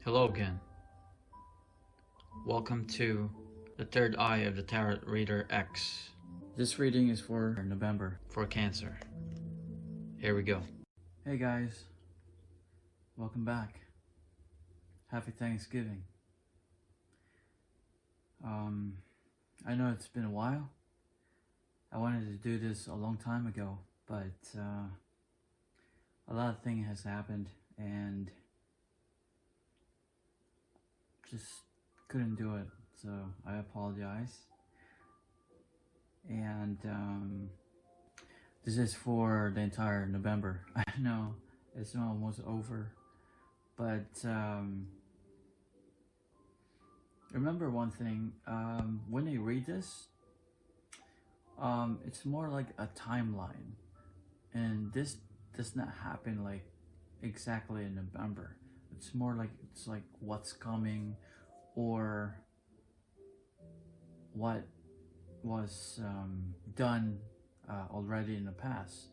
Hello again. Welcome to the third eye of the Tarot Reader X. This reading is for November, for Cancer. Here we go. Hey guys, welcome back. Happy Thanksgiving. I know it's been a while. I wanted to do this a long time ago, but a lot of things has happened and just couldn't do it, so I apologize. And this is for the entire November. I know it's almost over, but remember one thing, when you read this, it's more like a timeline, and this does not happen like exactly in November. It's more like it's like what's coming, or what was done already in the past.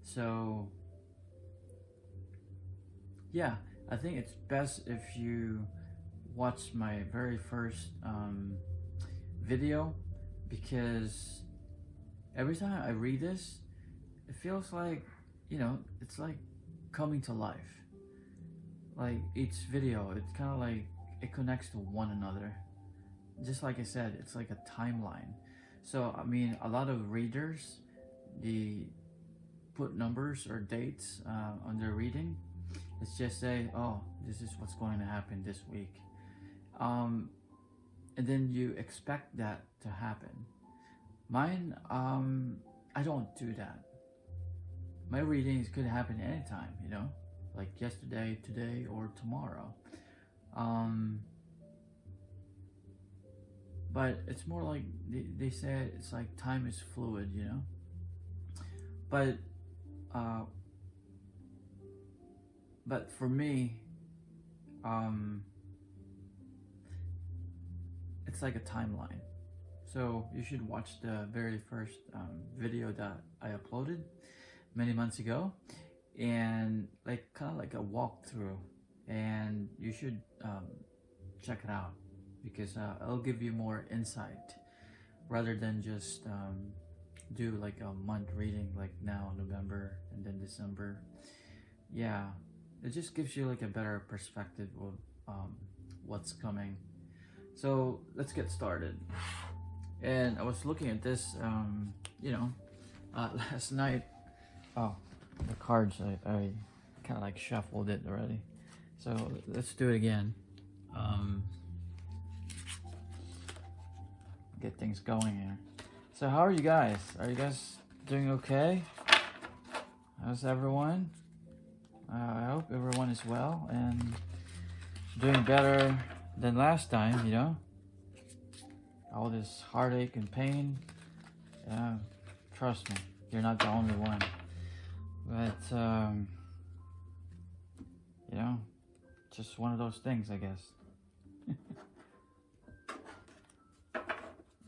So yeah, I think it's best if you watch my very first video, because every time I read this, it feels like, you know, it's like coming to life. Like each video, it's kind of like it connects to one another. Just like I said, it's like a timeline. So I mean, a lot of readers, they put numbers or dates on their reading. It's just say, oh, this is what's going to happen this week, and then you expect that to happen. Mine, I don't do that. My readings could happen anytime, you know, like yesterday, today, or tomorrow. But it's more like they say it's like time is fluid, you know. But for me, it's like a timeline. So you should watch the very first video that I uploaded many months ago, and like kind of like a walkthrough, and you should check it out, because it'll give you more insight rather than just do like a month reading, like now November and then December. Yeah, it just gives you like a better perspective of what's coming. So let's get started. And I was looking at this, you know, last night. Oh, the cards, I kind of like shuffled it already. So let's do it again. Get things going here. So how are you guys? Are you guys doing okay? How's everyone? I hope everyone is well and doing better than last time, you know? All this heartache and pain. Trust me, you're not the only one. But, you know, just one of those things, I guess.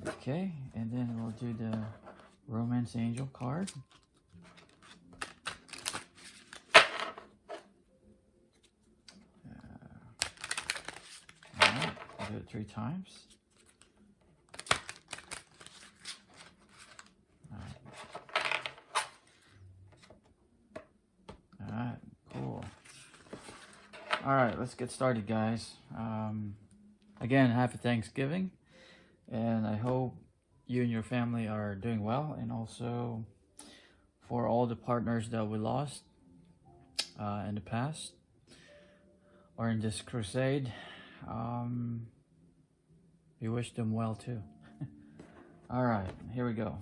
Okay, and then we'll do the Romance Angel card. Alright, I'll do it 3 times. Alright, cool. Alright, let's get started, guys. Again, happy Thanksgiving. And I hope you and your family are doing well, and also for all the partners that we lost in the past or in this crusade, we wish them well too. Alright, here we go.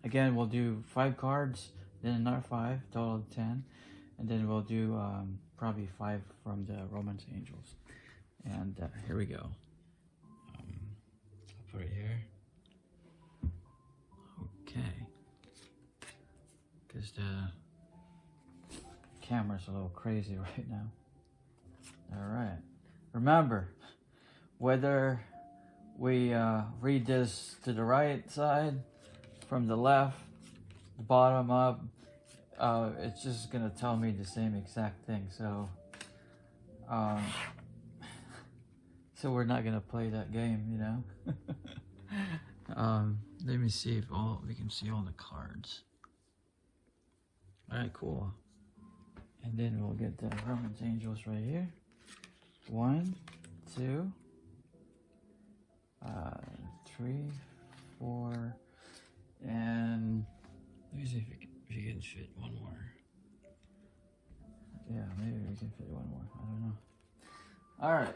Again, we'll do 5 cards, then another 5, total of 10, and then we'll do probably 5 from the Romance Angels. And here we go. I'll put it here. Okay. Because the camera's a little crazy right now. Alright. Remember, whether we read this to the right side, from the left, the bottom up, it's just gonna tell me the same exact thing. So, um, so we're not gonna play that game, you know. Let me see if we can see all the cards. All right, cool. And then we'll get the Herman's Angels right here. 1, 2, 3, 4, and let me see if you can fit one more. Yeah, maybe we can fit one more. I don't know. All right.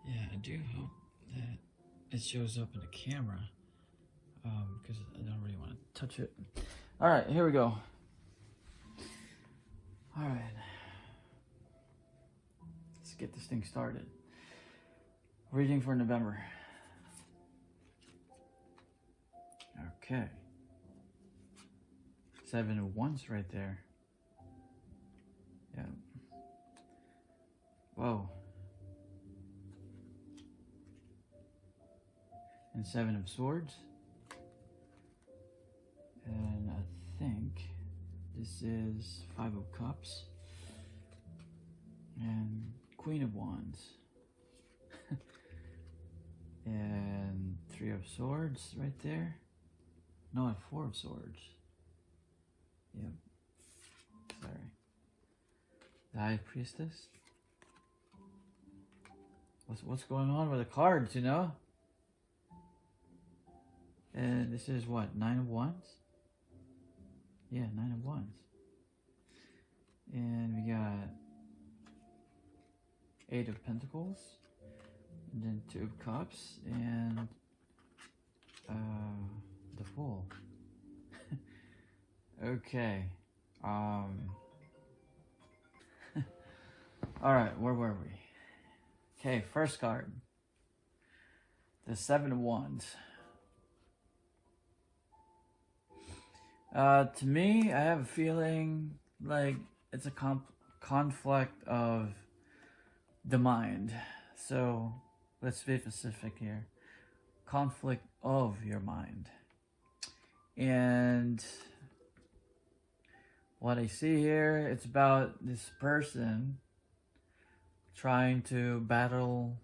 Yeah, I do hope that it shows up in the camera, because I don't really want to touch it. All right, here we go. All right. Let's get this thing started. Reading for November. Okay. 7 of Wands right there. Yeah. Whoa. And 7 of Swords. And I think this is 5 of Cups. And Queen of Wands. And 3 of Swords right there. No, I have 4 of Swords. Yep. Sorry. The High Priestess. What's going on with the cards, you know? And this is what? 9 of Wands? Yeah, 9 of Wands. And we got 8 of Pentacles. And then 2 of Cups. And the Fool. Okay. Alright, where were we? Okay, first card. The 7 of Wands. To me, I have a feeling like it's a conflict of the mind. So, let's be specific here. Conflict of your mind. And what I see here, it's about this person trying to battle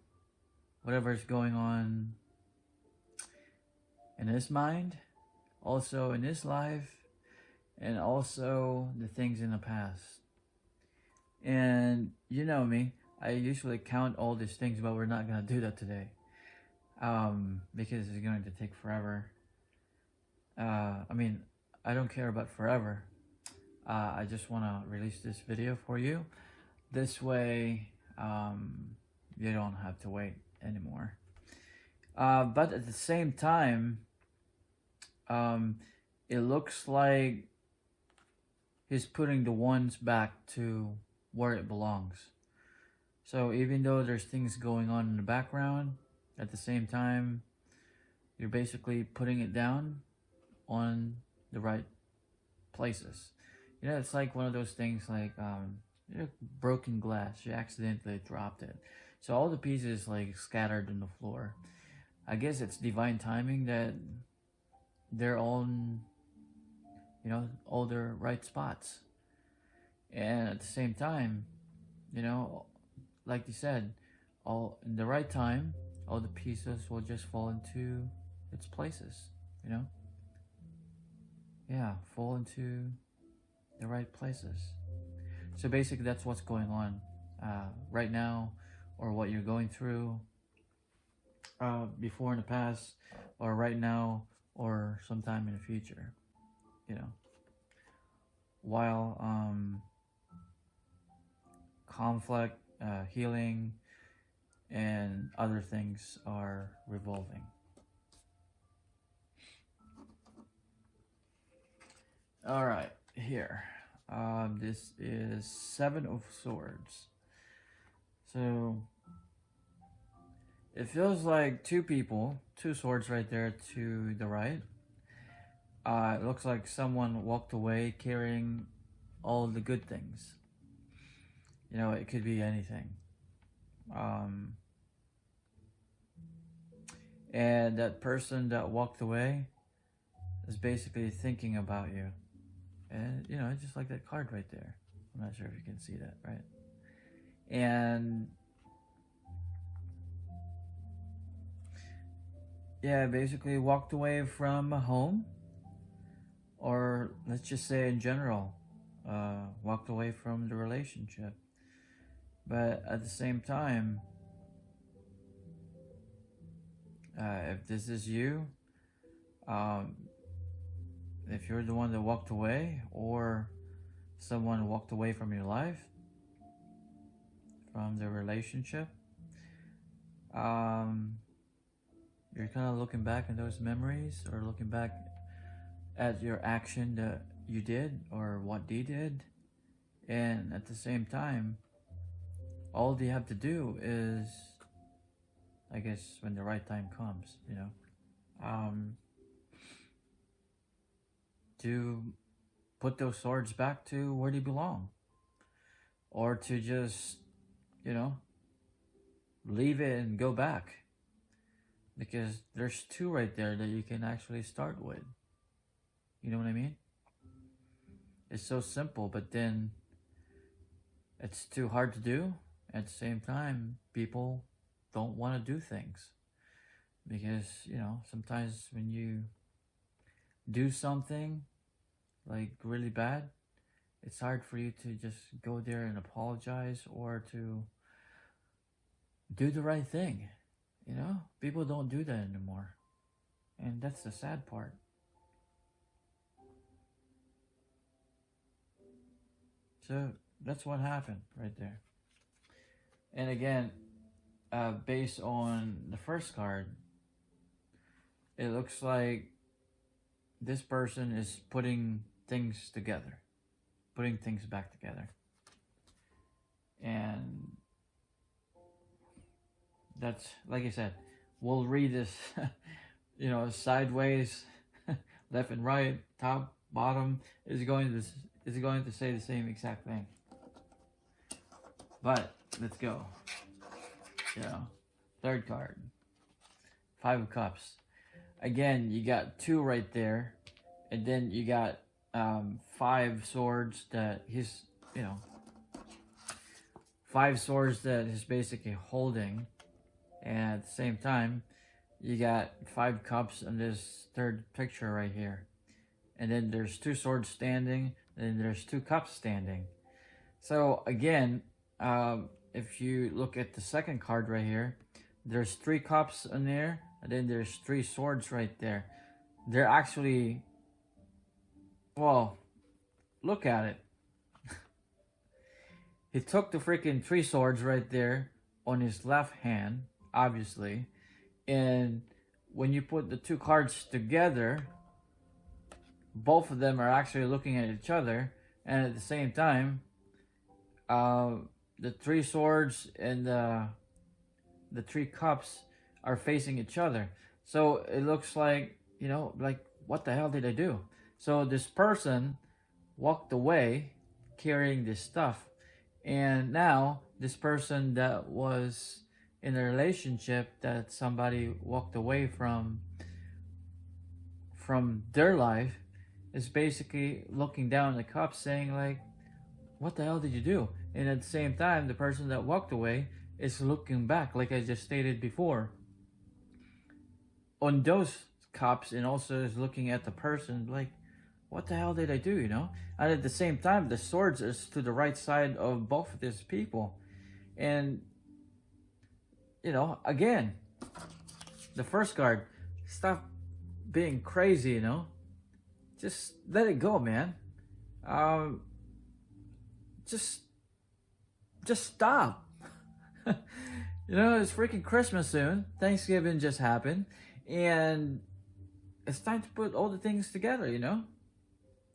whatever is going on in his mind, also in his life, and also the things in the past. And you know me, I usually count all these things, but we're not going to do that today, because it's going to take forever. I mean, I don't care about forever. I just want to release this video for you. This way, you don't have to wait anymore. But at the same time, it looks like he's putting the Wands back to where it belongs. So even though there's things going on in the background, at the same time, you're basically putting it down on the right places. You know, it's like one of those things like broken glass. You accidentally dropped it. So all the pieces like scattered on the floor. I guess it's divine timing that they're all in, you know, all their right spots. And at the same time, you know, like you said, all in the right time, all the pieces will just fall into its places, you know? Yeah, fall into the right places. So basically that's what's going on right now, or what you're going through before in the past, or right now, or sometime in the future, you know. While conflict, healing, and other things are revolving. All right, here. This is 7 of Swords. So it feels like 2 people, 2 swords right there to the right. It looks like someone walked away carrying all the good things. You know, it could be anything. And that person that walked away, is basically thinking about you. And, you know, just like that card right there. I'm not sure if you can see that, right? And yeah, basically walked away from a home, or let's just say in general, walked away from the relationship. But at the same time, if this is you, if you're the one that walked away, or someone walked away from your life, from the relationship, you're kind of looking back in those memories, or looking back at your action that you did, or what they did, and at the same time, all they have to do is, I guess, when the right time comes, you know, to put those swords back to where they belong, or to just, you know, leave it and go back, because there's two right there that you can actually start with. You know what I mean? It's so simple, but then it's too hard to do. At the same time, people don't want to do things, because, you know, sometimes when you do something like really bad, it's hard for you to just go there and apologize, or to do the right thing. You know, people don't do that anymore, and that's the sad part. So that's what happened right there. And again, based on the first card, it looks like this person is putting things together, putting things back together. And that's, like I said, we'll read this, you know, sideways, left and right, top, bottom, is going to say the same exact thing. But let's go. You know, third card, Five of Cups. Again, you got two right there, and then you got five swords that he's, you know, five swords that he's basically holding, and at the same time, you got five cups in this third picture right here, and then there's two swords standing, and then there's two cups standing. So again, if you look at the second card right here, there's three cups in there, and then there's three swords right there. They're actually, well, look at it. He took the freaking three swords right there on his left hand, obviously, and when you put the two cards together, both of them are actually looking at each other, and at the same time, the three swords and the three cups are facing each other. So it looks like, you know, like, what the hell did I do? So this person walked away carrying this stuff, and now this person that was in a relationship that somebody walked away from their life is basically looking down the cup saying like, what the hell did you do? And at the same time, the person that walked away is looking back, like I just stated before, on those cups, and also is looking at the person like, what the hell did I do, you know? And at the same time, the swords is to the right side of both of these people. And, you know, again, the first card, stop being crazy, you know? Just let it go, man. Just stop. You know, it's freaking Christmas soon. Thanksgiving just happened, and it's time to put all the things together, you know?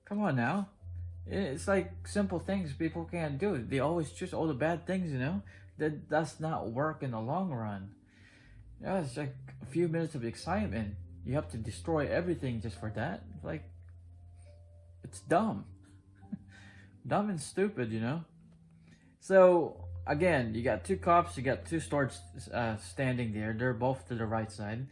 Come on now. It's like simple things people can't do. They always choose all the bad things, you know? That does not work in the long run. Yeah, it's like a few minutes of excitement. You have to destroy everything just for that. Like, it's dumb. Dumb and stupid, you know? So, again, you got two cups, you got two swords standing there. They're both to the right side.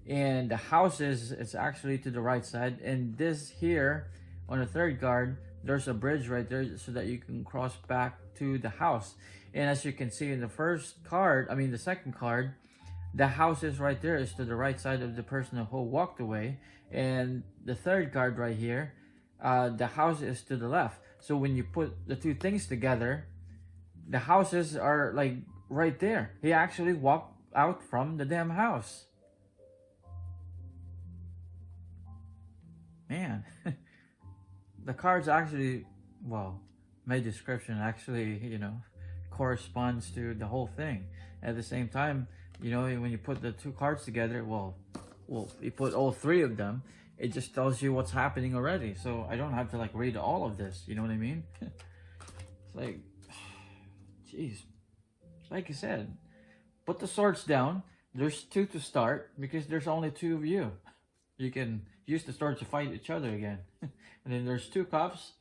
and the house is it's actually to the right side. And this here on the third card, there's a bridge right there so that you can cross back to the house. And as you can see in the first card, I mean the second card, the house is right there, is to the right side of the person who walked away. And the third card right here, the house is to the left. So when you put the two things together, the houses are like right there. He actually walked out from the damn house. Man, the cards actually, well, my description actually, you know, corresponds to the whole thing. At the same time, you know, when you put the two cards together, well, you put all three of them, it just tells you what's happening already. So I don't have to like read all of this, you know what I mean? It's like, jeez, like I said, put the swords down. There's two to start because there's only two of you. You can use the sword to fight each other again. And then there's two cups.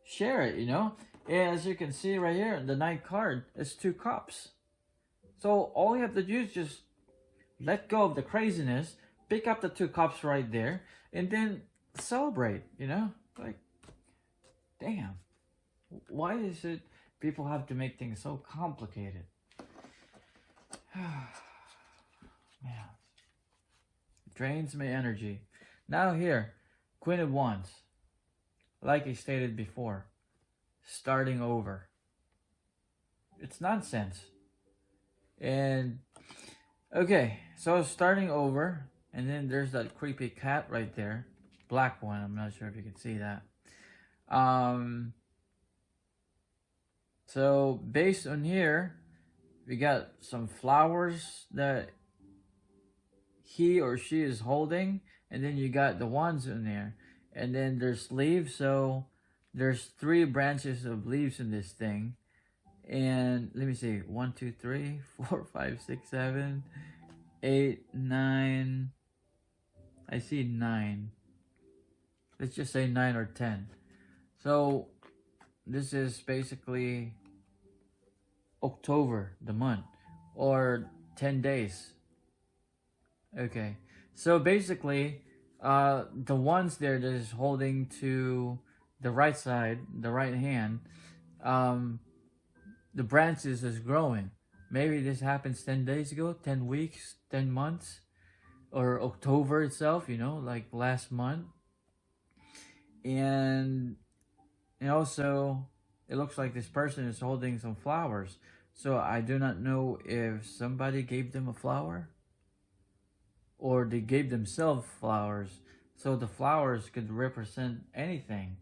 Share it, you know? And as you can see right here, the ninth card is two cups. So all you have to do is just let go of the craziness, pick up the two cups right there, and then celebrate, you know? Like, damn. Why is it people have to make things so complicated? Man. Drains my energy. Now here, Queen of Wands. Like I stated before, starting over. It's nonsense. And, okay, so starting over, and then there's that creepy cat right there. Black one, I'm not sure if you can see that. So, based on here, we got some flowers that he or she is holding, and then you got the wands in there. And then there's leaves, so there's 3 branches of leaves in this thing. And let me see, 1, 2, 3, 4, 5, 6, 7, 8, 9. I see 9. Let's just say 9 or 10. So this is basically October, the month, or 10 days. Okay, so basically, the ones there that is holding to the right side, the right hand, the branches is growing. Maybe this happens 10 days ago, 10 weeks, 10 months, or October itself, you know, like last month. And also, it looks like this person is holding some flowers. So I do not know if somebody gave them a flower or they gave themselves flowers. So the flowers could represent anything.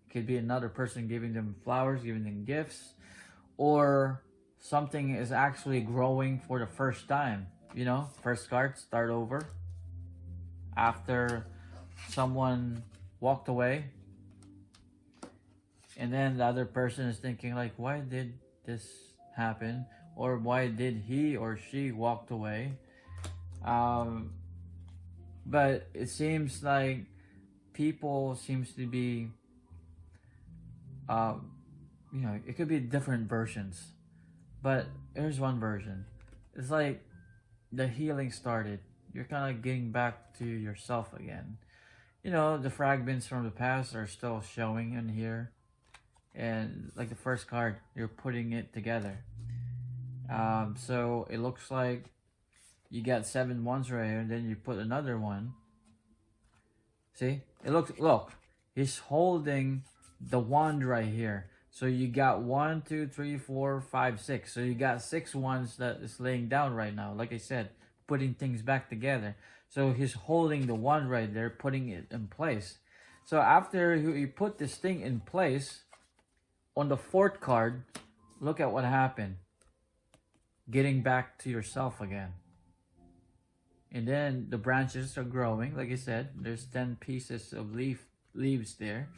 It could be another person giving them flowers, giving them gifts, or something is actually growing for the first time. You know, first card, start over. After someone walked away. And then the other person is thinking like, why did this happen? Or why did he or she walked away? But it seems like people seems to be, you know, it could be different versions. But here's one version. It's like the healing started. You're kind of getting back to yourself again. You know, the fragments from the past are still showing in here. And like the first card, you're putting it together. So it looks like you got 7 ones right here, and then you put another one. See? Look, he's holding the wand right here. So you got 1, 2, 3, 4, 5, 6. So you got 6 ones that is laying down right now. Like I said, putting things back together. So he's holding the wand right there, putting it in place. So after he put this thing in place, on the 4th card, look at what happened. Getting back to yourself again. And then the branches are growing. Like I said, there's 10 pieces of leaves there.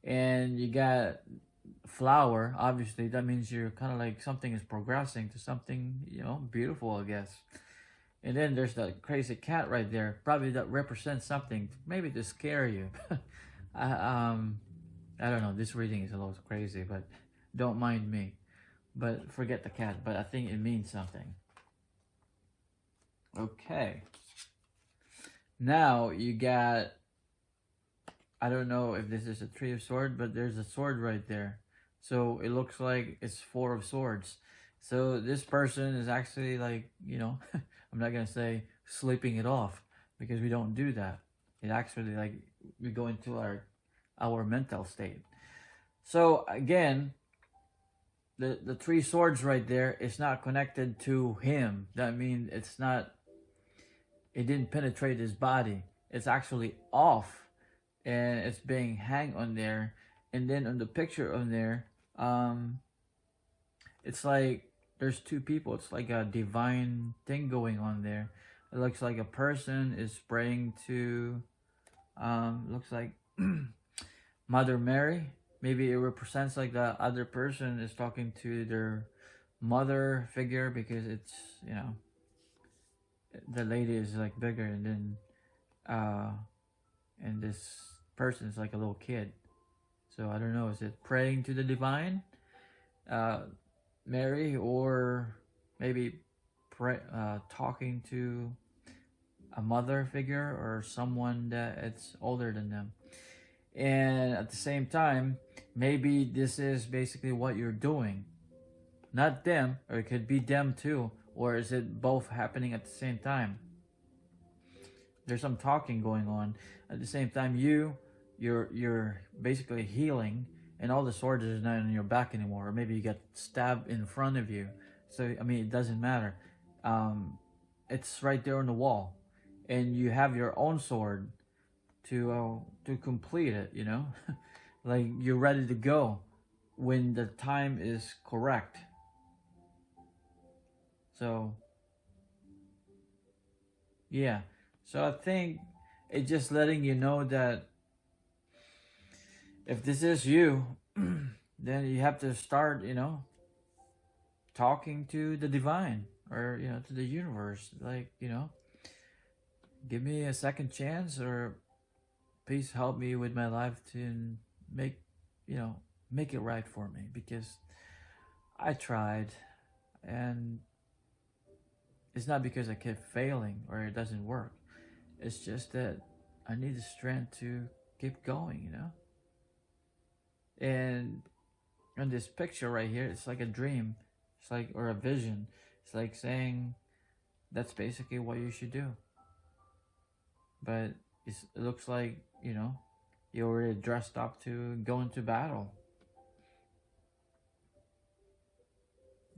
And you got flower. Obviously, that means you're kind of like something is progressing to something, you know, beautiful, I guess. And then there's that crazy cat right there. Probably that represents something. Maybe to scare you. I don't know. This reading is a little crazy, but don't mind me. But forget the cat. But I think it means something. Okay. Now you got, I don't know if this is a three of swords, but there's a sword right there. So it looks like it's four of swords. So this person is actually like, I'm not gonna say sleeping it off, because we don't do that. It actually, like, we go into our mental state. So again, the three swords right there is not connected to him. That means it didn't penetrate his body. It's actually off, and it's being hang on there. And then on the picture on there, it's like there's two people. It's like a divine thing going on there. It looks like a person is praying to, looks like Mother Mary. Maybe it represents like the other person is talking to their mother figure, because it's, the lady is like bigger, and then and this person is like a little kid. So I don't know, is it praying to the divine, Mary, or maybe talking to a mother figure or someone that it's older than them. And at the same time, maybe this is basically what you're doing. Not them, or it could be them too, or is it both happening at the same time? There's some talking going on. At the same time, you're basically healing, and all the swords is not on your back anymore. Or maybe you get stabbed in front of you. So I mean, it doesn't matter. It's right there on the wall, and you have your own sword to complete it. Like you're ready to go when the time is correct. So yeah. So I think it's just letting you know that if this is you, then you have to start, talking to the divine, or, to the universe. Like, give me a second chance, or please help me with my life to make, make it right for me, because I tried, and it's not because I kept failing or it doesn't work. It's just that I need the strength to keep going, And on this picture right here, it's like a dream. It's like, or a vision. It's like saying that's basically what you should do. But it looks like, you're already dressed up to go into battle.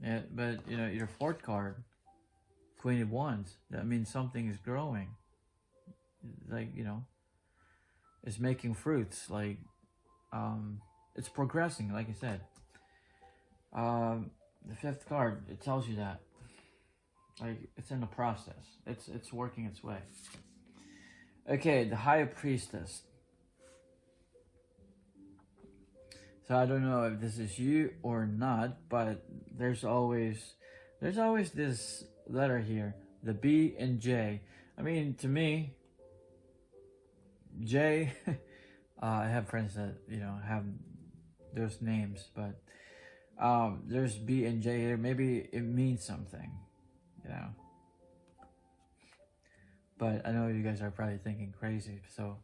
Yeah, but, your fourth card, Queen of Wands, that means something is growing. Like, it's making fruits. Like, it's progressing, like I said. The fifth card, it tells you that. Like, it's in the process. It's working its way. Okay, the High Priestess. So I don't know if this is you or not, but there's always this letter here, the B and J. I mean, to me, J, I have friends that, have those names, but there's B and J here. Maybe it means something, But I know you guys are probably thinking crazy, so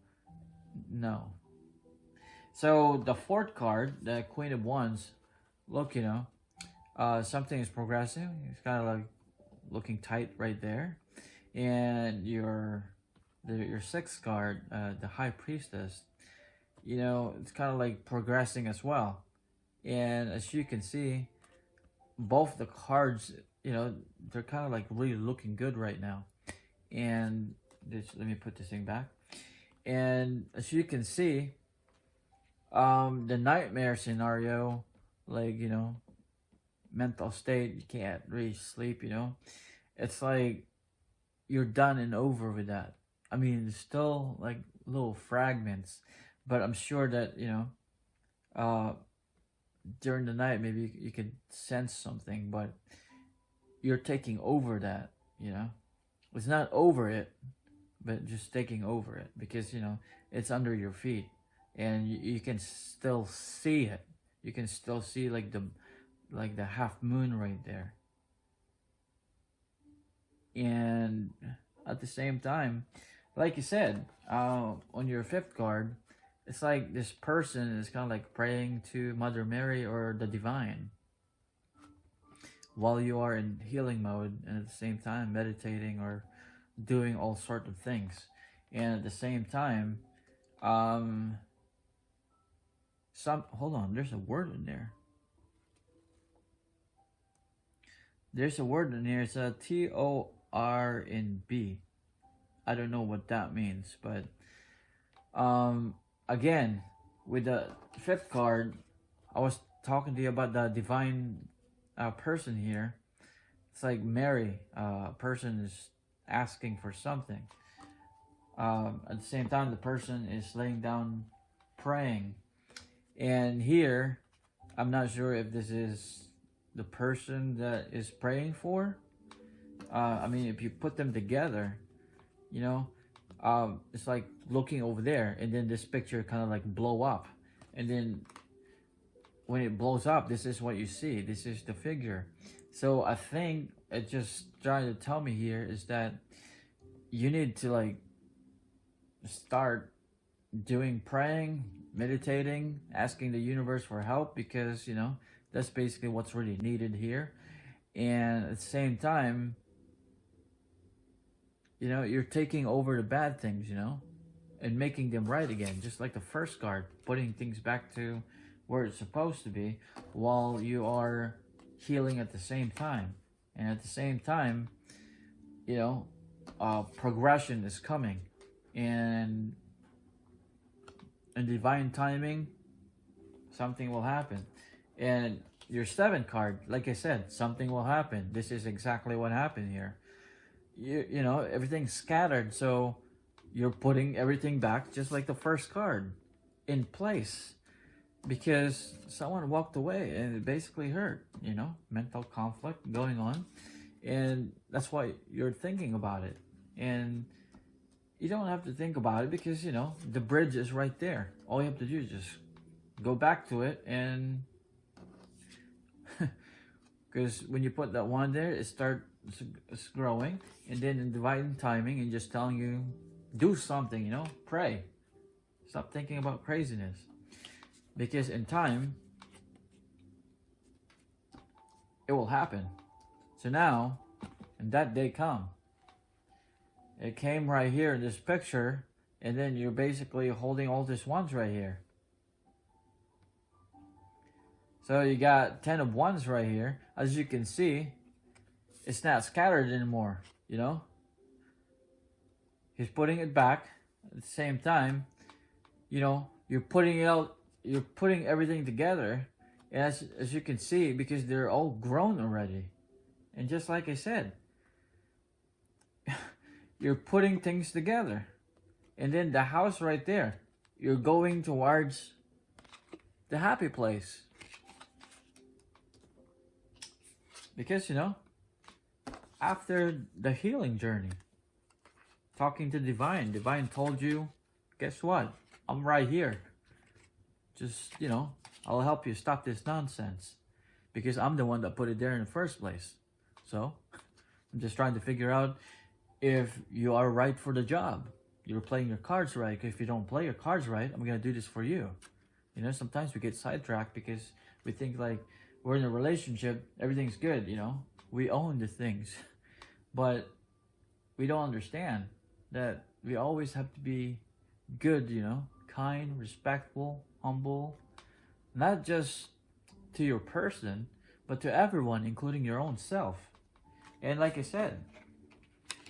no. So the fourth card, the Queen of Wands, look, something is progressing. It's kind of like looking tight right there. And your sixth card, the High Priestess, it's kind of like progressing as well. And as you can see, both the cards, they're kind of like really looking good right now. And let me put this thing back. And as you can see, the nightmare scenario, like, mental state, you can't really sleep, it's like you're done and over with that. I mean, there's still like little fragments, but I'm sure that, during the night, maybe you could sense something, but you're taking over that, It's not over it, but just taking over it, because, it's under your feet, and you can still see it. You can still see like the half moon right there. And at the same time, like you said, on your fifth card, it's like this person is kind of like praying to Mother Mary or the divine while you are in healing mode, and at the same time meditating or doing all sorts of things. And at the same time, hold on, there's a word in there. There's a word in here. It's a TORNB. I don't know what that means, but again, with the fifth card, I was talking to you about the divine person here. It's like Mary, person is asking for something. At the same time, the person is laying down praying. And here, I'm not sure if this is the person that is praying for. I mean, if you put them together, you know, it's like looking over there, and then this picture kind of like blow up, and then when it blows up, this is what you see. This is the figure. So I think it just trying to tell me here is that you need to like start doing praying, meditating, asking the universe for help, because you know that's basically what's really needed here. And at the same time, you know, you're taking over the bad things, you know, and making them right again, just like the first card, putting things back to where it's supposed to be, while you are healing at the same time. And at the same time, you know, progression is coming, and in divine timing, something will happen. And your seventh card, like I said, something will happen. This is exactly what happened here. You know, everything's scattered, so you're putting everything back, just like the first card, in place, because someone walked away and it basically hurt, you know, mental conflict going on, and that's why you're thinking about it. And you don't have to think about it, because you know the bridge is right there. All you have to do is just go back to it, and because when you put that one there, it starts growing, and then in divine timing and just telling you, do something, you know, pray, stop thinking about craziness, because in time it will happen. So now, and that day come, it came right here in this picture, and then you're basically holding all these wands right here. So you got 10 of wands right here. As you can see, it's not scattered anymore, you know. He's putting it back. At the same time, you know, you're putting it out, you're putting everything together, as you can see, because they're all grown already. And just like I said, you're putting things together. And then the house right there, you're going towards the happy place. Because, you know, after the healing journey, talking to Divine, Divine told you, guess what? I'm right here. Just, you know, I'll help you stop this nonsense, because I'm the one that put it there in the first place. So, I'm just trying to figure out if you are right for the job. You're playing your cards right. If you don't play your cards right, I'm going to do this for you. You know, sometimes we get sidetracked because we think like we're in a relationship, everything's good, you know. We own the things. But we don't understand that we always have to be good, you know, kind, respectful, humble, not just to your person, but to everyone, including your own self. And like I said,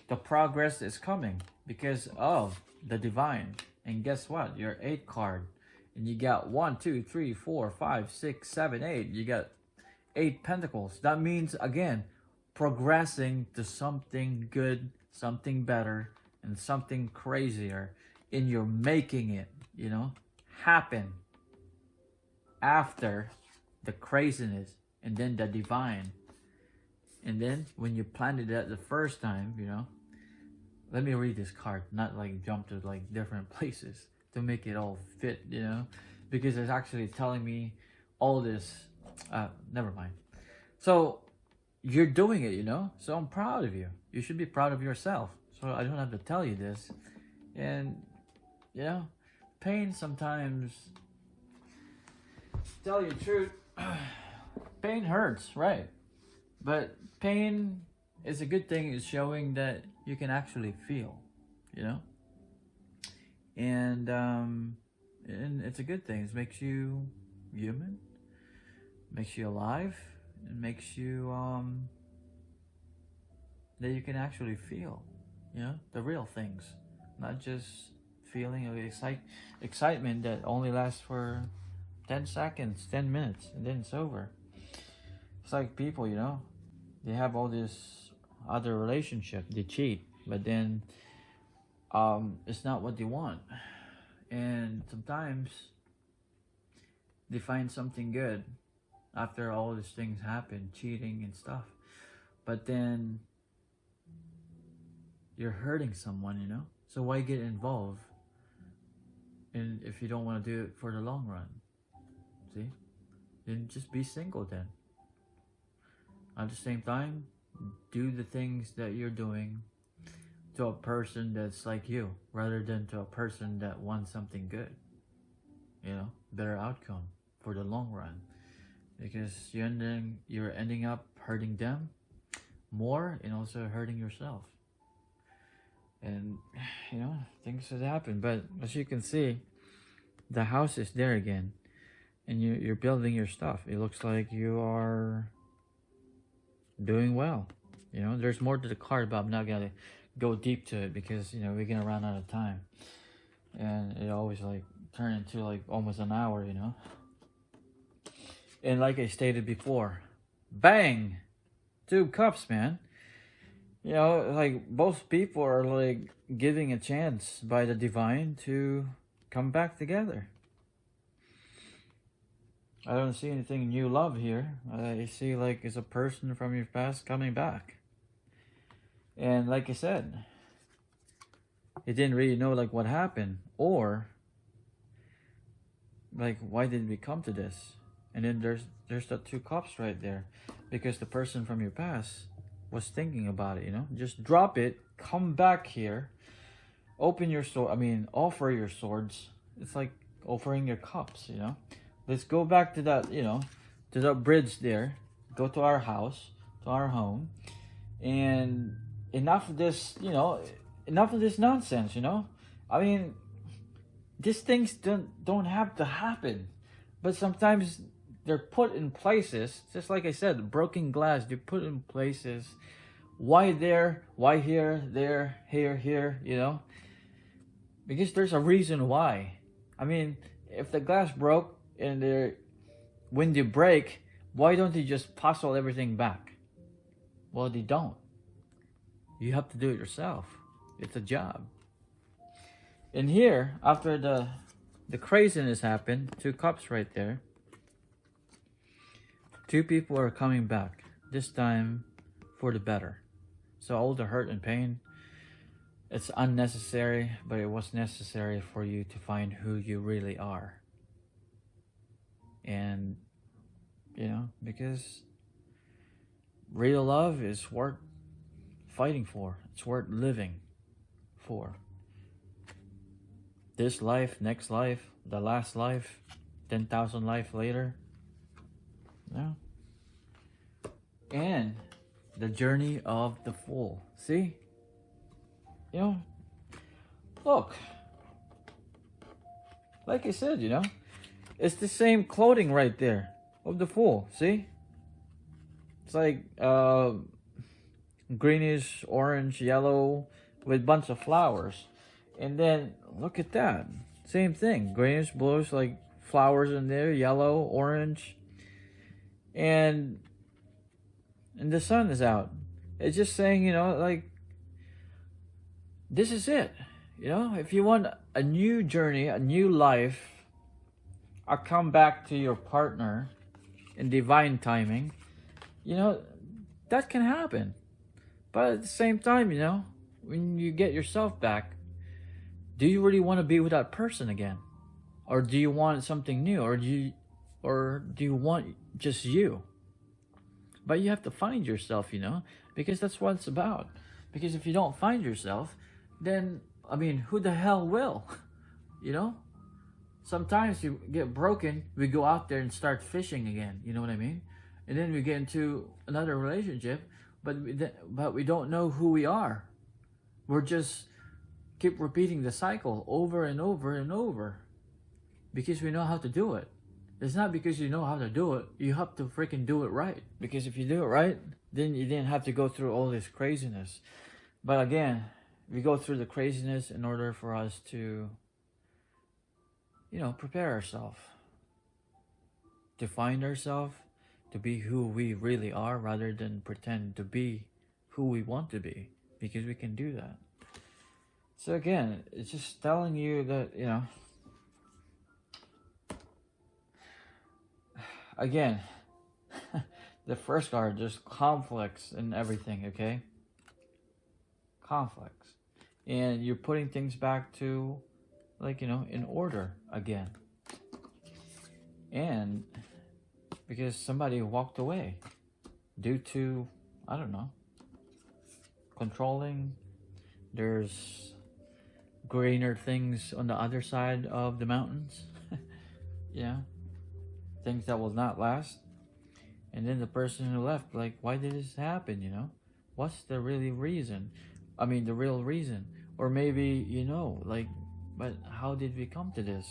the progress is coming because of the divine. And guess what? Your 8 card. And you got 1, 2, 3, 4, 5, 6, 7, 8. You got 8 pentacles. That means, again, progressing to something good, something better, and something crazier. And you're making it, you know, happen after the craziness and then the divine. And then when you planned it at the first time, you know, let me read this card, not like jump to like different places to make it all fit, you know, because it's actually telling me all this. Never mind. So you're doing it, you know, so I'm proud of you. You should be proud of yourself. So I don't have to tell you this. And you know, pain sometimes, to tell you the truth, pain hurts, right? But pain is a good thing. It's showing that you can actually feel, you know, and it's a good thing. It makes you human, makes you alive, it makes you that you can actually feel, you know, the real things, not just feeling of excitement that only lasts for 10 seconds, 10 minutes, and then it's over. It's like people, you know, they have all this other relationship, they cheat, but then it's not what they want. And sometimes they find something good after all these things happen, cheating and stuff. But then you're hurting someone, you know? So why get involved in if you don't want to do it for the long run? See? Then just be single then. At the same time, do the things that you're doing to a person that's like you, rather than to a person that wants something good. You know, better outcome for the long run. Because you're ending up hurting them more and also hurting yourself. And you know, things should happen. But as you can see, the house is there again. And you're building your stuff. It looks like you are doing well. You know, there's more to the card, but I'm not gonna go deep to it because, you know, we're gonna run out of time. And it always like turn into like almost an hour, you know. And like I stated before, bang! 2 cups, man. You know, like both people are like giving a chance by the divine to come back together. I don't see anything new love here. I see like it's a person from your past coming back. And like I said, he didn't really know like what happened, or like why did we come to this? And then there's the 2 cups right there, because the person from your past was thinking about it, you know. Just drop it, come back here, open your sword. I mean, offer your swords. It's like offering your cups, you know. Let's go back to that, you know, to that bridge there. Go to our house, to our home, and enough of this, you know, enough of this nonsense, you know. I mean, these things don't have to happen, but sometimes they're put in places, just like I said, broken glass, they're put in places. Why there? Why here? There, here, you know? Because there's a reason why. I mean, if the glass broke and when they break, why don't they just puzzle everything back? Well, they don't. You have to do it yourself. It's a job. And here, after the craziness happened, 2 cups right there, 2 people are coming back, this time for the better. So all the hurt and pain, it's unnecessary, but it was necessary for you to find who you really are. And, you know, because real love is worth fighting for. It's worth living for. This life, next life, the last life, 10,000 life later. Yeah. And the journey of the fool. See? You know, look. Like I said, you know, it's the same clothing right there of the fool. See? It's like greenish, orange, yellow with bunch of flowers. And then look at that. Same thing. Greenish, bluish, like flowers in there, yellow, orange. And the sun is out. It's just saying, you know, like, this is it. You know, if you want a new journey, a new life, or come back to your partner in divine timing, you know, that can happen. But at the same time, you know, when you get yourself back, do you really want to be with that person again? Or do you want something new? Or do you want just you? But you have to find yourself, you know, because that's what it's about. Because if you don't find yourself, then I mean, who the hell will? You know? Sometimes you get broken, we go out there and start fishing again. You know what I mean? And then we get into another relationship, but we don't know who we are. We're just keep repeating the cycle over and over and over because we know how to do it. It's not because you know how to do it. You have to freaking do it right. Because if you do it right, then you didn't have to go through all this craziness. But again, we go through the craziness in order for us to, you know, prepare ourselves, to find ourselves, to be who we really are rather than pretend to be who we want to be, because we can do that. So again, it's just telling you that, you know, again, the first card, there's conflicts and everything, okay? Conflicts. And you're putting things back to, like, you know, in order again. And because somebody walked away due to, I don't know, controlling. There's greener things on the other side of the mountains. Yeah. Things that will not last. And then the person who left, like, why did this happen, you know? What's the really reason? I mean, the real reason. Or maybe, you know, like, but how did we come to this?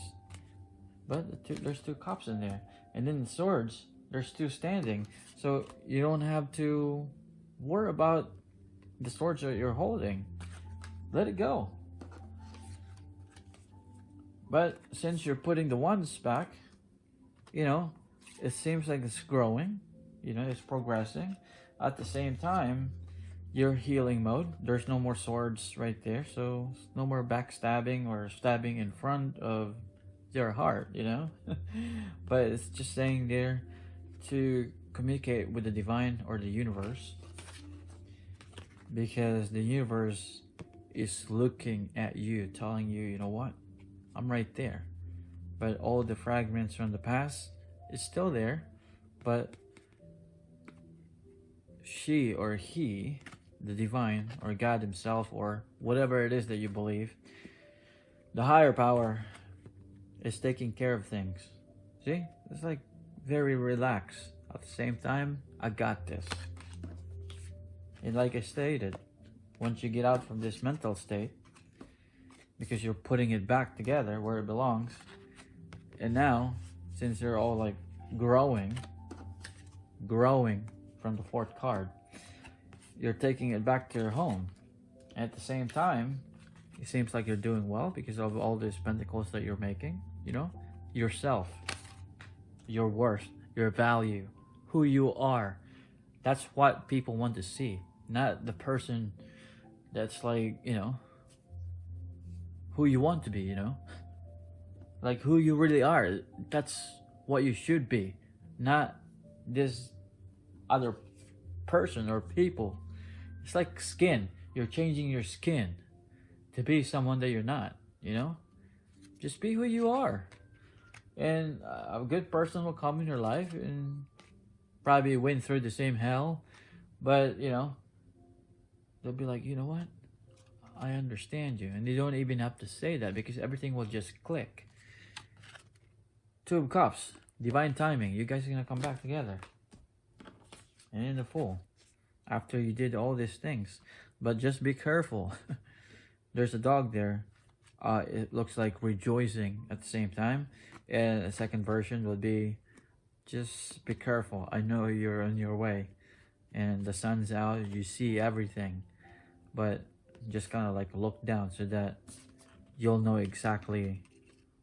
But there's 2 cups in there. And then the swords, there's 2 standing. So you don't have to worry about the swords that you're holding. Let it go. But since you're putting the ones back, you know, it seems like it's growing. You know, it's progressing. At the same time, you're healing mode. There's no more swords right there. So no more backstabbing or stabbing in front of their heart, you know. But it's just saying there to communicate with the divine or the universe, because the universe is looking at you, telling you, you know what, I'm right there. But all the fragments from the past is still there, but she or he, the divine or God himself or whatever it is that you believe, the higher power is taking care of things. See? It's like very relaxed. At the same time, I got this. And like I stated, once you get out from this mental state, because you're putting it back together where it belongs, and now, since you're all like growing from the 4th card, you're taking it back to your home. At the same time, it seems like you're doing well because of all these pentacles that you're making, you know, yourself, your worth, your value, who you are. That's what people want to see, not the person that's like, you know, who you want to be, you know, like who you really are. That's what you should be, not this other person or people. It's like skin. You're changing your skin to be someone that you're not, you know. Just be who you are, and a good person will come in your life and probably went through the same hell, but you know, they'll be like, you know what, I understand you. And they don't even have to say that because everything will just click. 2 of Cups, divine timing. You guys are gonna come back together. And in the Fool, after you did all these things. But just be careful. There's a dog there. It looks like rejoicing at the same time. And a second version would be, just be careful. I know you're on your way. And the sun's out. You see everything. But just kind of like look down so that you'll know exactly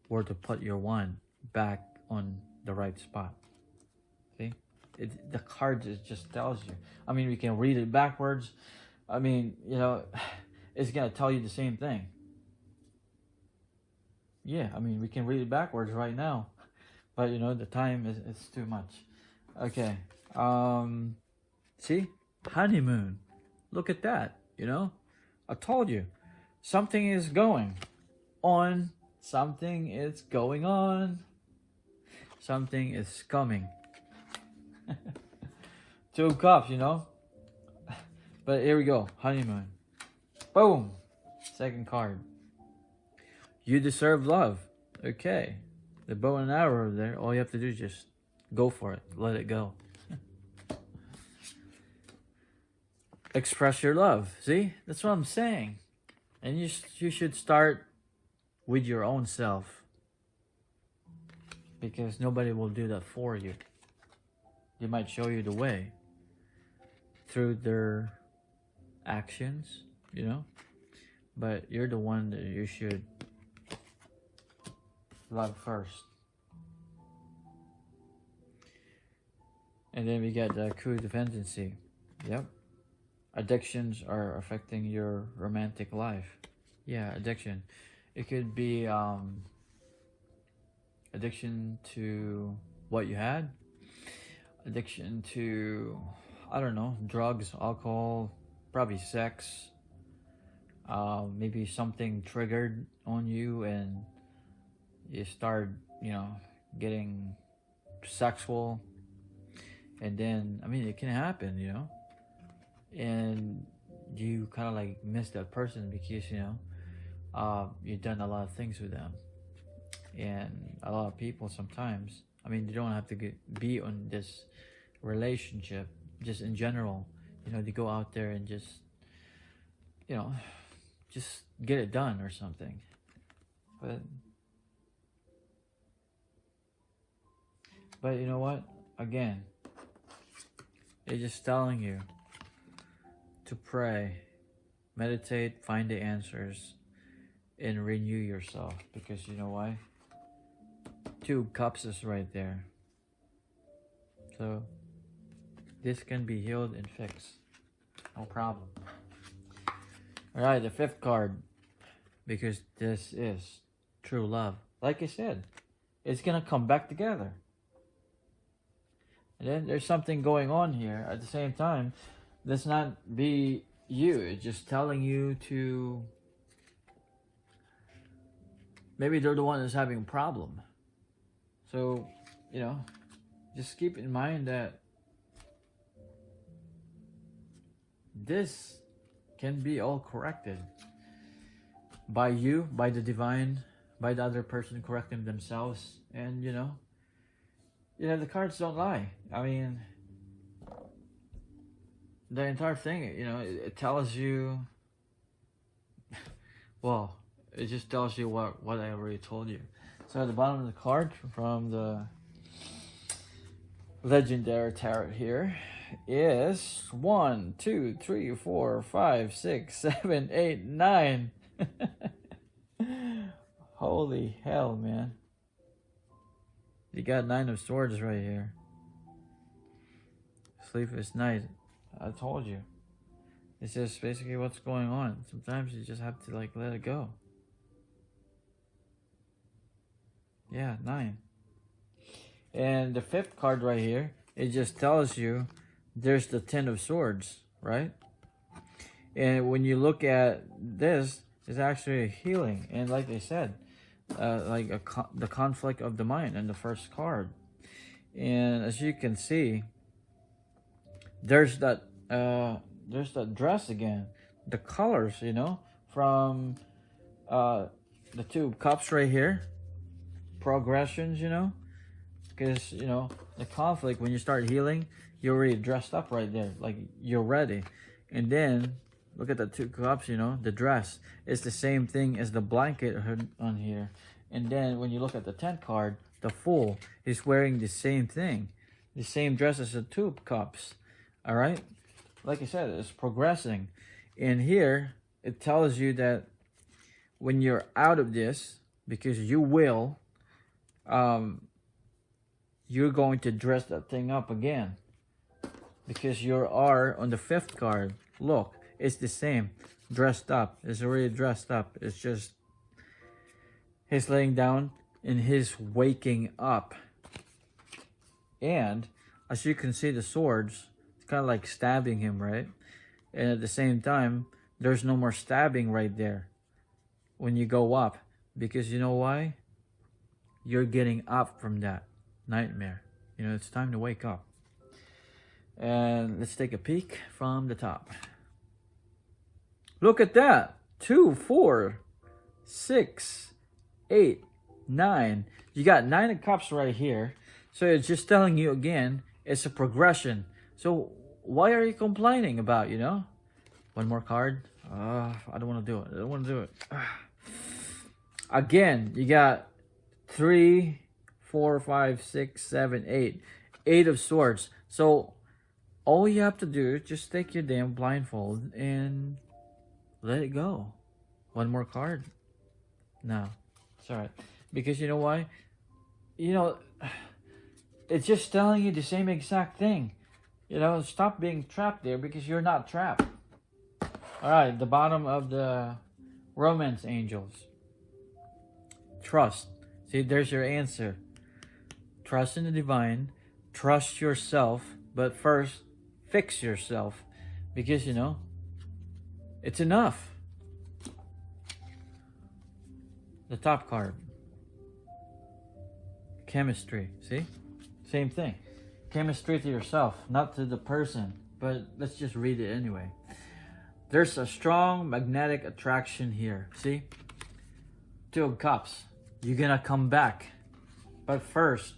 where to put your wand back on the right spot. See? The card just tells you. I mean, we can read it backwards. I mean, you know, it's going to tell you the same thing. Yeah, I mean, we can read it backwards right now. But, you know, the time is too much. Okay. See? Honeymoon. Look at that, you know? I told you. Something is going on. Something is going on. Something is coming. 2 of Cups, you know? But here we go. Honeymoon. Boom. Second card. You deserve love. Okay. The bow and arrow there, all you have to do is just go for it. Let it go. Express your love. See? That's what I'm saying. And you should start with your own self. Because nobody will do that for you. They might show you the way through their actions, you know? But you're the one that you should love first. And then we get the codependency. Yep. Addictions are affecting your romantic life. Yeah, addiction. It could be addiction to what you had. Addiction to, I don't know, drugs, alcohol, probably sex. Maybe something triggered on you and you start, getting sexual. And then, it can happen, and you kind of like miss that person because, you've done a lot of things with them. And a lot of people sometimes, they don't have to be on this relationship, just in general, they go out there and just get it done or something. But you know what? Again, it's just telling you to pray, meditate, find the answers, and renew yourself. Because you know why? 2 cups is right there. So this can be healed and fixed. No problem. Alright, the 5th card. Because this is true love. Like I said, it's gonna come back together. And then there's something going on here at the same time. Let's not be you. It's just telling you to... Maybe they're the one that's having a problem. So, just keep in mind that this can be all corrected by you, by the divine, by the other person correcting themselves. And, the cards don't lie. The entire thing, it tells you, well, it just tells you what I already told you. So at the bottom of the card from the Legendary Tarot here is 1, 2, 3, 4, 5, 6, 7, 8, 9. Holy hell, man. You got 9 of Swords right here. Sleepless night. I told you. It's just basically what's going on. Sometimes you just have to let it go. Yeah, 9. And the 5th card right here, it just tells you there's the 10 of Swords, right? And when you look at this, it's actually healing. And like I said, the conflict of the mind in the first card. And as you can see, there's that dress again. The colors, from the 2 cups right here. Progressions, because the conflict, when you start healing, you're already dressed up right there, like you're ready. And then look at the 2 cups, the dress is the same thing as the blanket on here. And then when you look at the 10th card, the Fool is wearing the same thing, the same dress as the 2 cups. All right, like I said, it's progressing. And here it tells you that when you're out of this, because you will, you're going to dress that thing up again, because you are on the 5th card. Look, it's the same, dressed up. It's already dressed up. It's just he's laying down and he's waking up. And as you can see, the swords, it's kind of like stabbing him, right? And at the same time, there's no more stabbing right there when you go up, because you know why? You're getting up from that nightmare. It's time to wake up. And let's take a peek from the top. Look at that. 2, 4, 6, 8, 9. You got 9 of cups right here. So it's just telling you again, it's a progression. So why are you complaining about, you know? One more card. I don't want to do it. I don't want to do it. Again, you got 3, 4, 5, 6, 7, 8. 8 of swords. So all you have to do is just take your damn blindfold and let it go. One more card. No, it's alright. Because you know why? You know, it's just telling you the same exact thing. You know, stop being trapped there because you're not trapped. Alright, the bottom of the romance angels. Trust. See, there's your answer. Trust in the divine. Trust yourself. But first, fix yourself. Because, you know, it's enough. The top card. Chemistry. See? Same thing. Chemistry to yourself, not to the person. But let's just read it anyway. There's a strong magnetic attraction here. See? 2 of Cups. You're gonna come back. But first,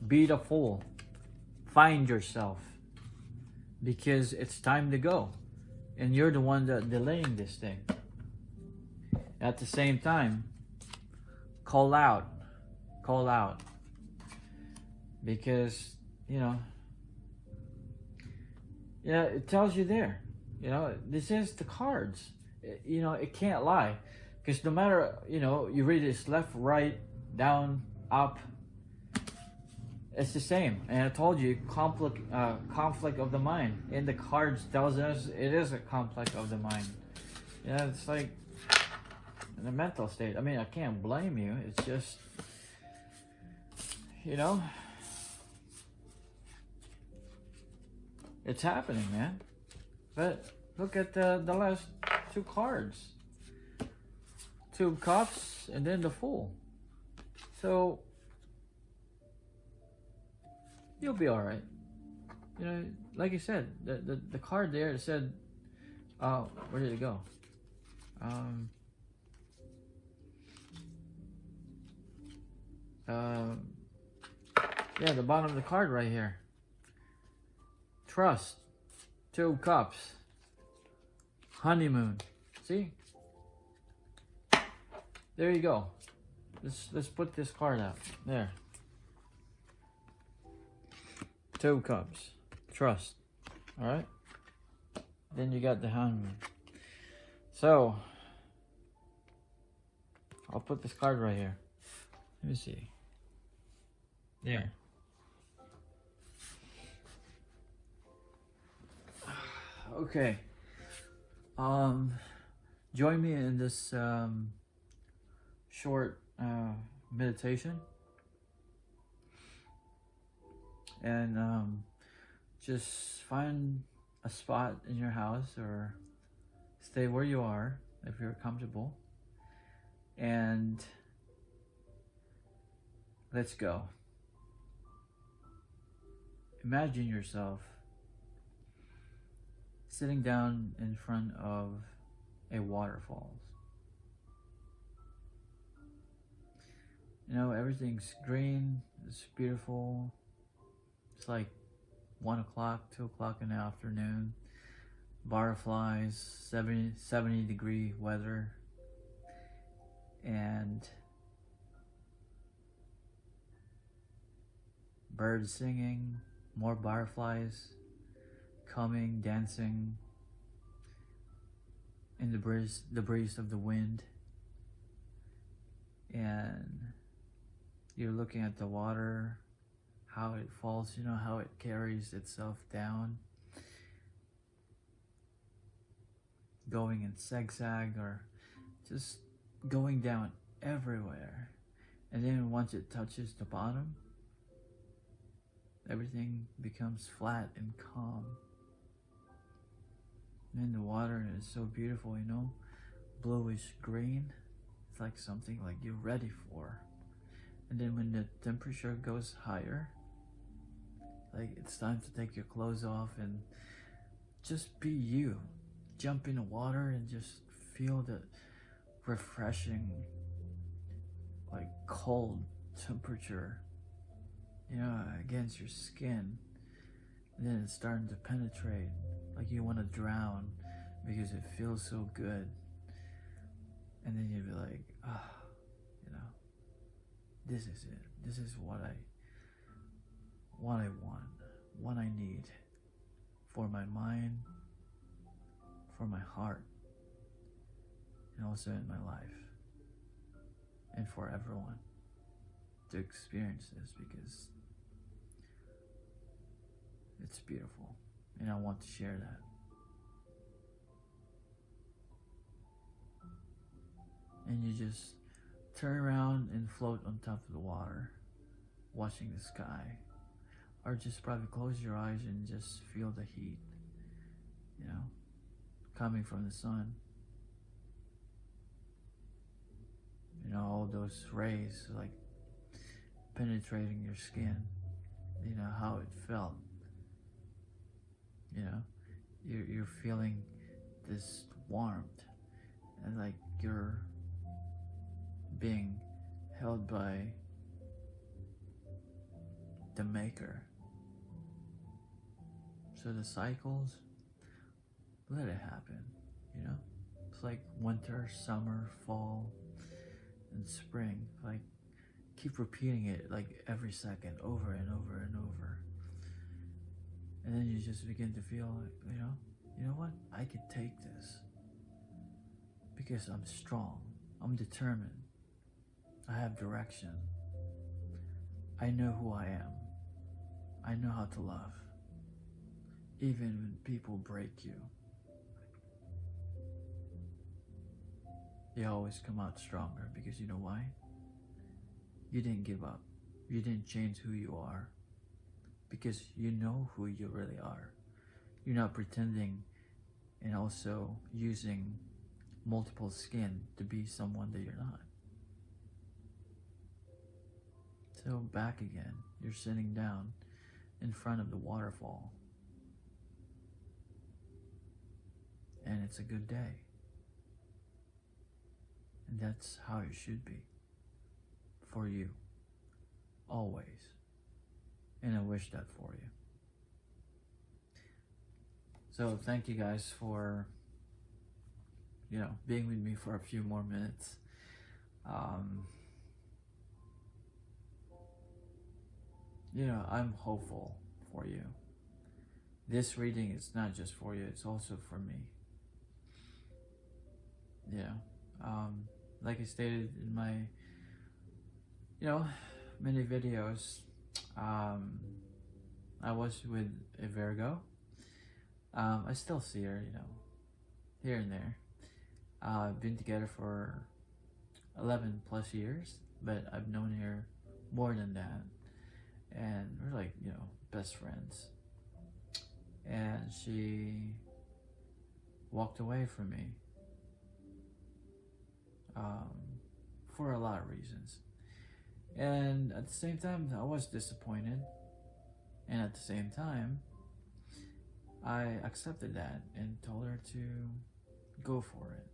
be the fool. Find yourself. Because it's time to go. And you're the one that delaying this thing. At the same time, call out. Call out. Because, you know, yeah, it tells you there. You know, this is the cards. You know, it can't lie. Because no matter, you know, you read this left, right, down, up, it's the same. And I told you, conflict of the mind. And the cards tells us it is a conflict of the mind. Yeah, it's like in a mental state. I mean, I can't blame you. It's just, you know, it's happening, man. But look at the last 2 cards. 2 Cups and then the Fool. So you'll be all right. You know, like you said, the card there said, where did it go? Yeah, the bottom of the card right here. Trust. 2 Cups. Honeymoon. See? There you go. Let's put this card out. There. 2 Cups. Trust. Alright? Then you got the honeymoon. So, I'll put this card right here. Let me see. There. Okay. Join me in this short meditation, and just find a spot in your house or stay where you are if you're comfortable, and let's go. Imagine yourself sitting down in front of a waterfall. You know, everything's green, it's beautiful. It's like 1 o'clock, 2 o'clock in the afternoon. Butterflies, 70 degree weather. And birds singing, more butterflies coming, dancing in the breeze of the wind. And you're looking at the water, how it falls, you know, how it carries itself down, going in zigzag or just going down everywhere. And then once it touches the bottom, everything becomes flat and calm. And then the water is so beautiful, you know, bluish green. It's like something like you're ready for. And then when the temperature goes higher, like it's time to take your clothes off and just be you. Jump in the water and just feel the refreshing like cold temperature, you know, against your skin. And then it's starting to penetrate, like you want to drown because it feels so good. And then you'd be like, ah, you know, this is it. This is what I want, what I need for my mind, for my heart, and also in my life, and for everyone to experience this, because it's beautiful and I want to share that. And you just turn around and float on top of the water, watching the sky, or just probably close your eyes and just feel the heat, you know, coming from the sun. You know, all those rays like penetrating your skin, you know, how it felt. You know, you're feeling this warmth, and like you're being held by the maker. So the cycles, let it happen, you know? It's like winter, summer, fall, and spring. Like, keep repeating it like every second, over and over and over. And then you just begin to feel like, you know what? I can take this. Because I'm strong. I'm determined. I have direction. I know who I am. I know how to love. Even when people break you, you always come out stronger, because you know why? You didn't give up. You didn't change who you are, because you know who you really are. You're not pretending and also using multiple skin to be someone that you're not. So back again, you're sitting down in front of the waterfall, and it's a good day. And that's how it should be for you, always. And I wish that for you. So thank you guys for, being with me for a few more minutes. I'm hopeful for you. This reading is not just for you, it's also for me. Like I stated in my, many videos, I was with a Virgo. I still see her, here and there. Been together for 11 plus years, but I've known her more than that. And we're like, best friends. And she walked away from me for a lot of reasons. And at the same time, I was disappointed. And at the same time, I accepted that and told her to go for it.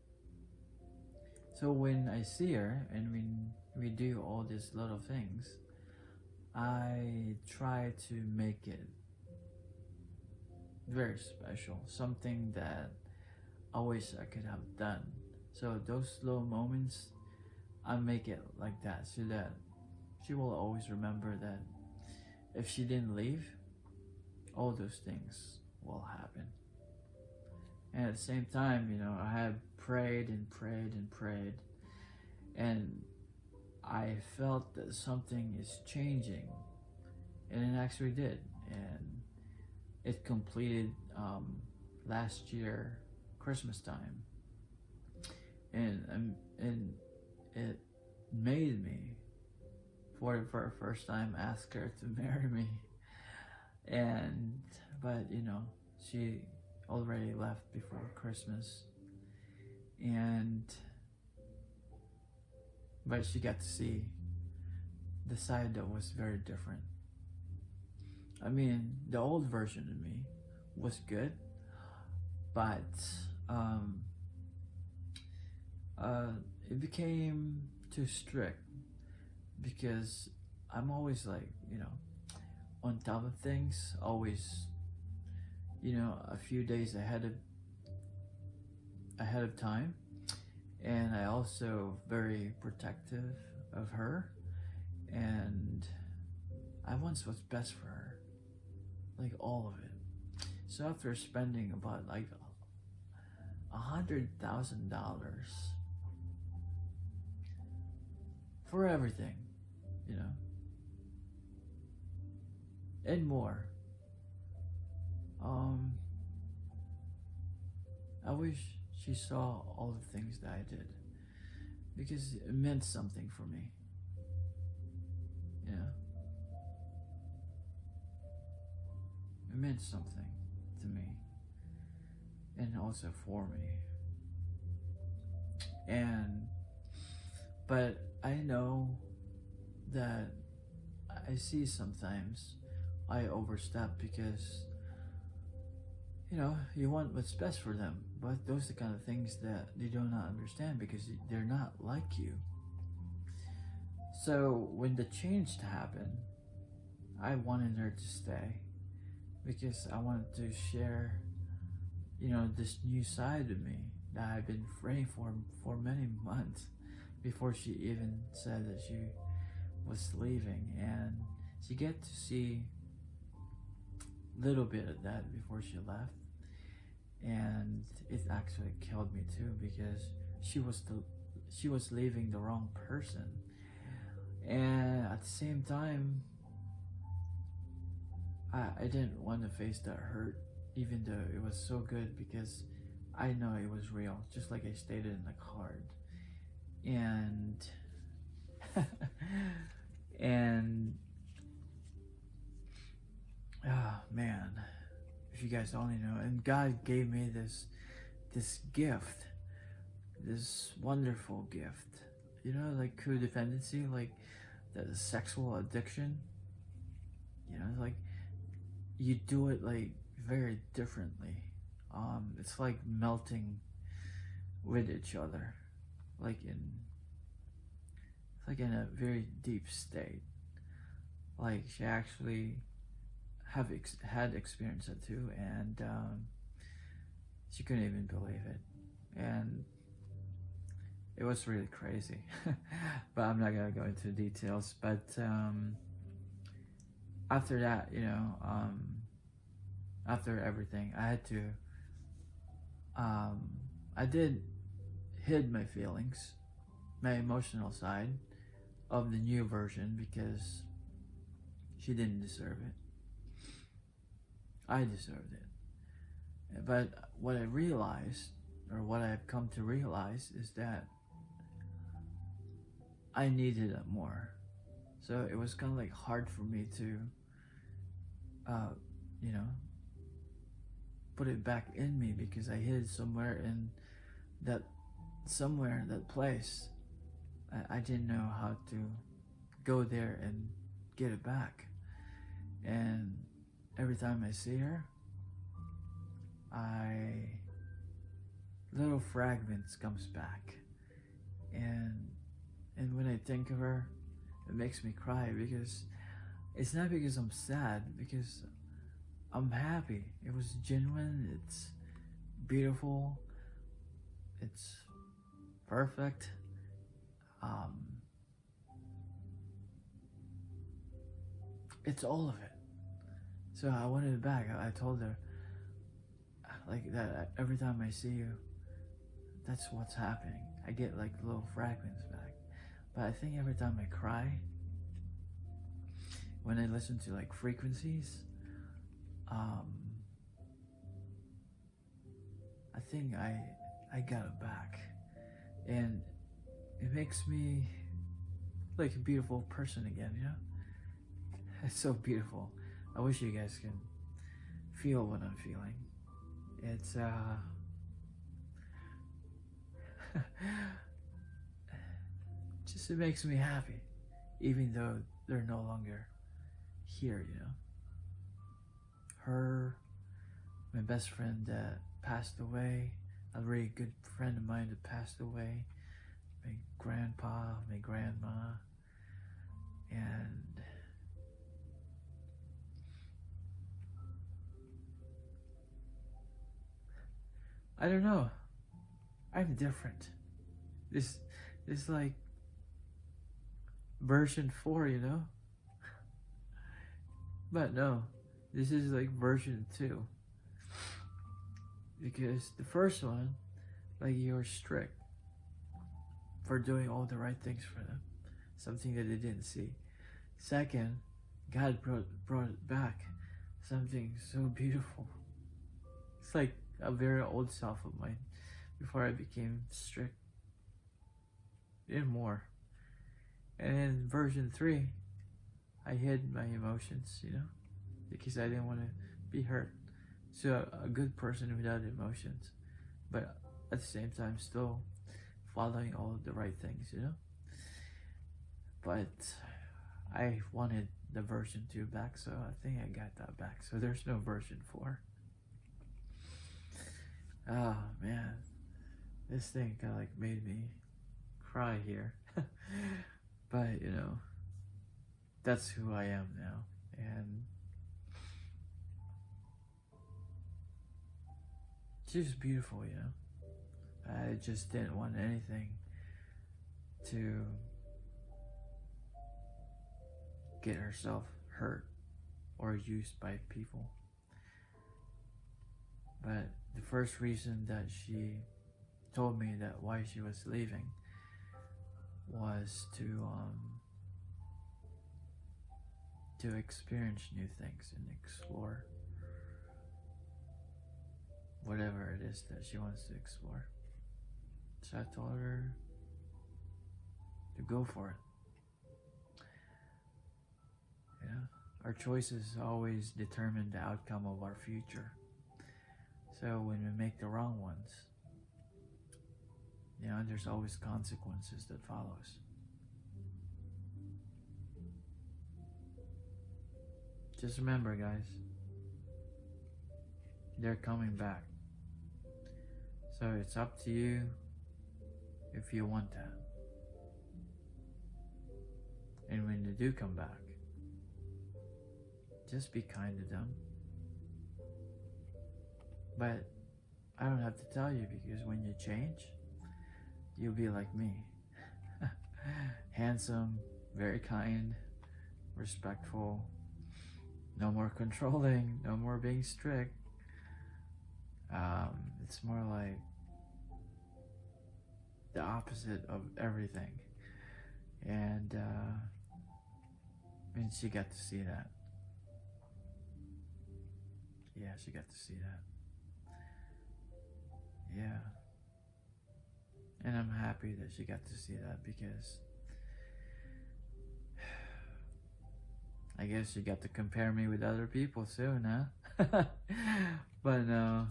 So when I see her and when we do all these little things, I try to make it very special, something that I wish I could have done. So those little moments, I make it like that, so that she will always remember that if she didn't leave, all those things will happen. And at the same time, I have prayed and prayed and prayed, and I felt that something is changing, and it actually did. And it completed last year, Christmas time, and it made me, for the first time, ask her to marry me. But she already left before Christmas, but she got to see the side that was very different. I mean, the old version of me was good, but it became too strict. because I'm always like, on top of things, always, a few days ahead of time. And I also very protective of her, and I want what's best for her, like all of it. So after spending about like $100,000 for everything, you know, and more, I wish she saw all the things that I did, because it meant something for me. Yeah, it meant something to me, and also for me. But I know that I see sometimes I overstep, because you want what's best for them, but those are the kind of things that they do not understand, because they're not like you. So when the change happened, I wanted her to stay, because I wanted to share, this new side of me that I've been praying for many months, before she even said that she was leaving. And she get to see a little bit of that before she left, and it actually killed me too, because she was leaving the wrong person. And at the same time, I didn't want to face that hurt, even though it was so good, because I know it was real, just like I stated in the card. And and man, if you guys only know. And God gave me this gift, this wonderful gift, like codependency, like the sexual addiction. Like you do it like very differently. It's like melting with each other, like in a very deep state. Like she actually had experienced it too, and she couldn't even believe it, and it was really crazy. But I'm not gonna go into details. But after that, after everything, I had to. I did hid my feelings, my emotional side of the new version, because she didn't deserve it. I deserved it. But what I realized, or what I've come to realize, is that I needed it more. So it was kind of like hard for me to, put it back in me, because I hid it somewhere in that place. I didn't know how to go there and get it back. And every time I see her, little fragments comes back, and when I think of her, it makes me cry, because it's not because I'm sad, because I'm happy. It was genuine, it's beautiful, it's perfect. It's all of it. So I wanted it back. I told her, like, that every time I see you, that's what's happening. I get like little fragments back. But I think every time I cry, when I listen to like frequencies, I think I got it back, and it makes me like a beautiful person again. It's so beautiful. I wish you guys can feel what I'm feeling. It's just, it makes me happy, even though they're no longer here. Her, my best friend that passed away, a very good friend of mine that passed away, my grandpa, my grandma, And I don't know. I'm different. This like version 4, you know? But no, this is like version 2. Because the first one, like, you're strict for doing all the right things for them. Something that they didn't see. Second, God brought it back. Something so beautiful. It's like a very old self of mine before I became strict. And more. And in version 3, I hid my emotions, you know, because I didn't want to be hurt. So a good person without emotions, but at the same time still following all of the right things, you know. But I wanted the version 2 back, so I think I got that back. So there's no version 4. Oh man, this thing kind of like made me cry here. But you know, that's who I am now, and it's just beautiful, you know. I just didn't want anything to get herself hurt or used by people. But the first reason that she told me that why she was leaving was to experience new things and explore whatever it is that she wants to explore. So I told her to go for it. Yeah, our choices always determine the outcome of our future. So when we make the wrong ones, you know, there's always consequences that follows. Just remember, guys, they're coming back. So it's up to you if you want that. And when they do come back, just be kind to them. But I don't have to tell you, because when you change, you'll be like me. Handsome, very kind, respectful, no more controlling, no more being strict. It's more like the opposite of everything. And she got to see that. Yeah, she got to see that. Yeah. And I'm happy that she got to see that, because I guess she got to compare me with other people soon, huh? But no,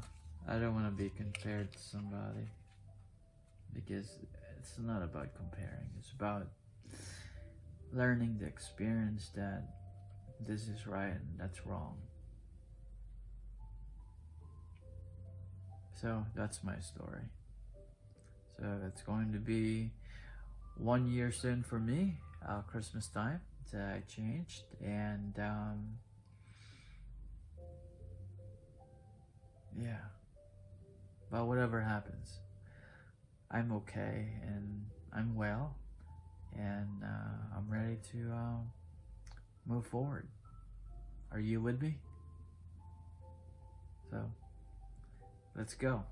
I don't want to be compared to somebody, because it's not about comparing. It's about learning the experience that this is right and that's wrong. So that's my story. So it's going to be 1 year soon for me, Christmas time, that I changed. And yeah, but whatever happens, I'm okay and I'm well, and I'm ready to move forward. Are you with me? So let's go.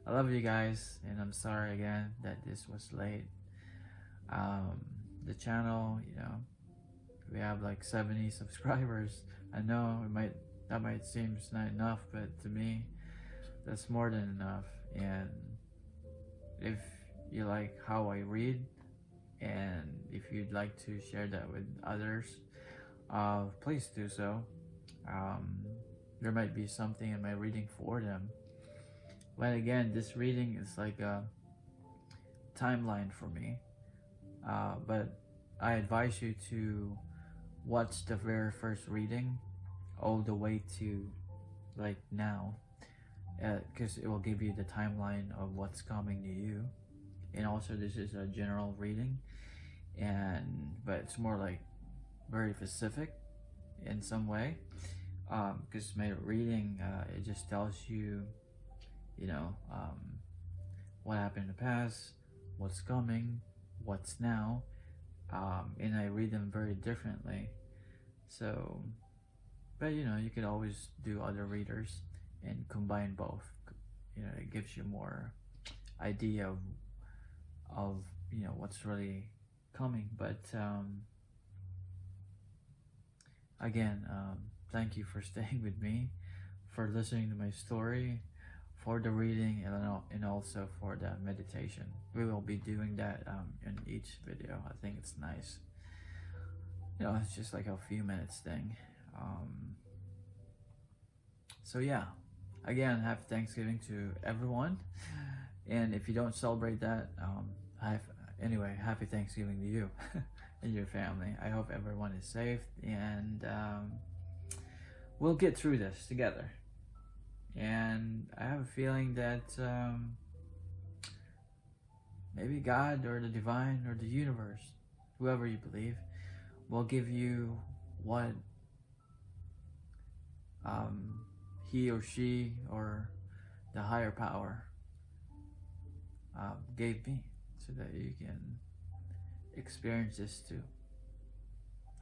I love you guys, and I'm sorry again that this was late. The channel, you know, we have like 70 subscribers. I know that might seem not enough, but to me, that's more than enough. And if you like how I read, and if you'd like to share that with others, please do so. There might be something in my reading for them. But again, this reading is like a timeline for me. But I advise you to watch the very first reading all the way to like now, because it will give you the timeline of what's coming to you. And also, this is a general reading, but it's more like very specific in some way, because my reading, it just tells you, you know, what happened in the past, what's coming, what's now, and I read them very differently. So, but you know, you could always do other readers and combine both. You know, it gives you more idea of you know what's really coming. But again, thank you for staying with me, for listening to my story, for the reading, and also for the meditation. We will be doing that in each video. I think it's nice. You know, it's just like a few minutes thing. So yeah, again, happy Thanksgiving to everyone. And if you don't celebrate that, anyway, happy Thanksgiving to you and your family. I hope everyone is safe, and we'll get through this together. And I have a feeling that maybe God or the divine or the universe, whoever you believe, will give you what he or she or the higher power gave me, so that you can experience this too.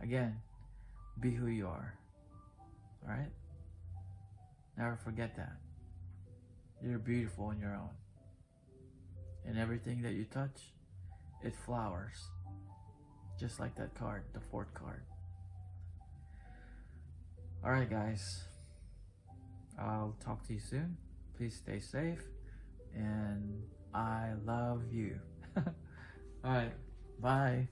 Again, be who you are. Alright? Never forget that. You're beautiful on your own. And everything that you touch, it flowers. Just like that card, the 4th card. Alright guys, I'll talk to you soon. Please stay safe, and I love you. Alright, bye.